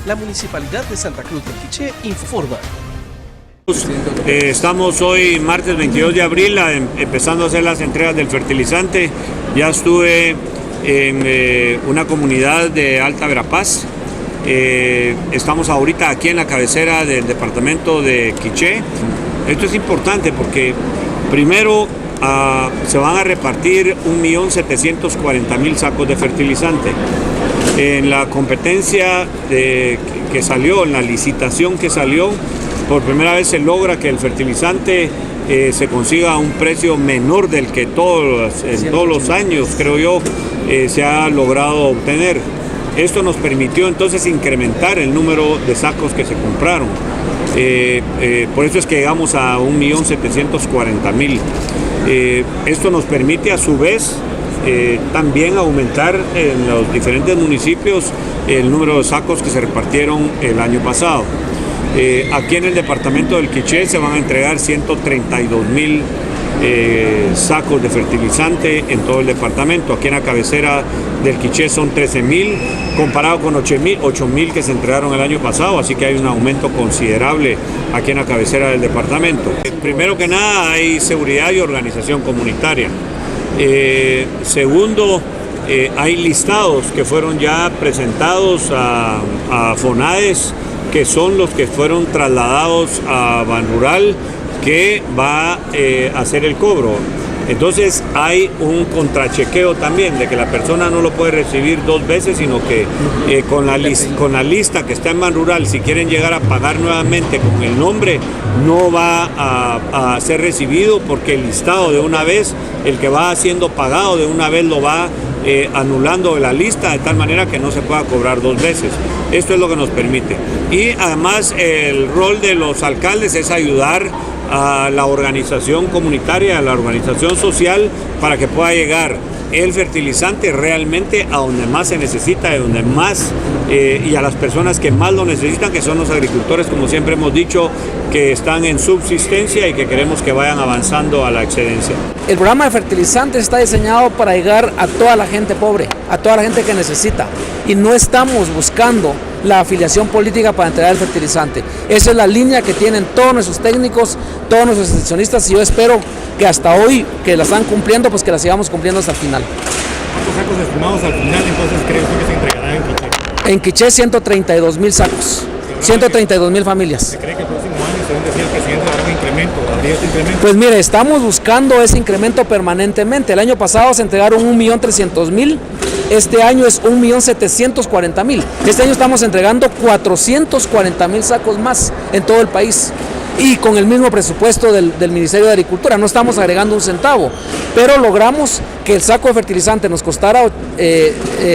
La Municipalidad de Santa Cruz del Quiché informa. Estamos hoy, martes 22 de abril, empezando a hacer las entregas del fertilizante. Ya estuve en una comunidad de Alta Verapaz. Estamos ahorita aquí en la cabecera del departamento de Quiché. Esto es importante porque primero se van a repartir 1.740.000 sacos de fertilizante. En la competencia que salió, en la licitación que salió, por primera vez se logra que el fertilizante se consiga a un precio menor del que en todos los años, creo yo, se ha logrado obtener. Esto nos permitió entonces incrementar el número de sacos que se compraron. Por eso es que llegamos a 1.740.000. Esto nos permite a su vez también aumentar en los diferentes municipios el número de sacos que se repartieron el año pasado. Aquí en el departamento del Quiché se van a entregar 132.000 sacos de fertilizante en todo el departamento. Aquí en la cabecera del Quiché son 13.000, comparado con 8.000 que se entregaron el año pasado, así que hay un aumento considerable aquí en la cabecera del departamento. Primero que nada, hay seguridad y organización comunitaria. Segundo, hay listados que fueron ya presentados a FONADES, que son los que fueron trasladados a Banrural, que va a hacer el cobro. Entonces hay un contrachequeo también de que la persona no lo puede recibir dos veces, sino que con la lista que está en Banrural, si quieren llegar a pagar nuevamente con el nombre, no va a ser recibido, porque el listado de una vez, el que va siendo pagado de una vez lo va anulando de la lista, de tal manera que no se pueda cobrar dos veces. Esto es lo que nos permite. Y además el rol de los alcaldes es ayudar a la organización comunitaria, a la organización social, para que pueda llegar el fertilizante realmente a donde más se necesita, de donde más y a las personas que más lo necesitan, que son los agricultores, como siempre hemos dicho, que están en subsistencia y que queremos que vayan avanzando a la excedencia. El programa de fertilizantes está diseñado para llegar a toda la gente pobre, a toda la gente que necesita, y no estamos buscando la afiliación política para entregar el fertilizante. Esa es la línea que tienen todos nuestros técnicos, todos nuestros extensionistas, y yo espero que hasta hoy, que la están cumpliendo, pues que la sigamos cumpliendo hasta el final. ¿Cuántos sacos estimados al final entonces cree usted que se entregará en Quiché? En Quiché 132.000 sacos, 132.000 familias. ¿Se cree que el próximo año, según decía el presidente, habrá un incremento? ¿Habría este incremento? Pues mire, estamos buscando ese incremento permanentemente. El año pasado se entregaron 1.300.000, este año es 1.740.000. Este año estamos entregando 440.000 sacos más en todo el país, y con el mismo presupuesto del Ministerio de Agricultura. No estamos agregando un centavo, pero logramos que el saco de fertilizante nos costara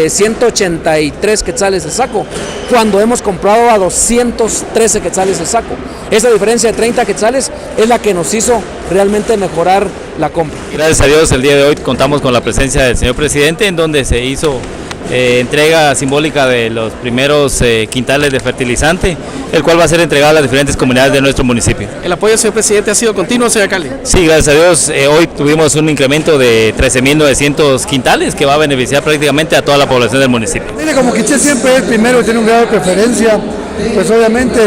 183 quetzales el saco, cuando hemos comprado a 213 quetzales el saco. Esa diferencia de 30 quetzales es la que nos hizo realmente mejorar la compra. Gracias a Dios, el día de hoy contamos con la presencia del señor presidente, en donde se hizo entrega simbólica de los primeros quintales de fertilizante, el cual va a ser entregado a las diferentes comunidades de nuestro municipio. ¿El apoyo del señor presidente ha sido continuo, señor alcalde? Sí, gracias a Dios. Hoy tuvimos un incremento de 13.900 quintales que va a beneficiar prácticamente a toda la población del municipio. Mire, como Quiché siempre es primero, tiene un grado de preferencia, pues obviamente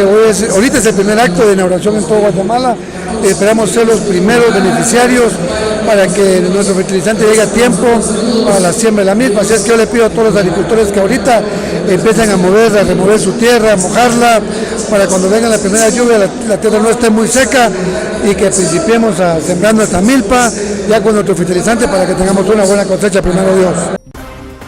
ahorita es el primer acto de inauguración en todo Guatemala. Esperamos ser los primeros beneficiarios para que nuestro fertilizante llegue a tiempo para la siembra de la misma. Así es que yo le pido a todos los agricultores que ahorita empiecen a remover su tierra, a mojarla, para cuando venga la primera lluvia la tierra no esté muy seca y que principiemos a sembrar nuestra milpa ya con nuestro fertilizante, para que tengamos una buena cosecha, primero Dios.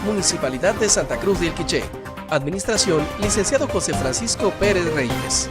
Municipalidad de Santa Cruz del Quiché. Administración, licenciado José Francisco Pérez Reyes.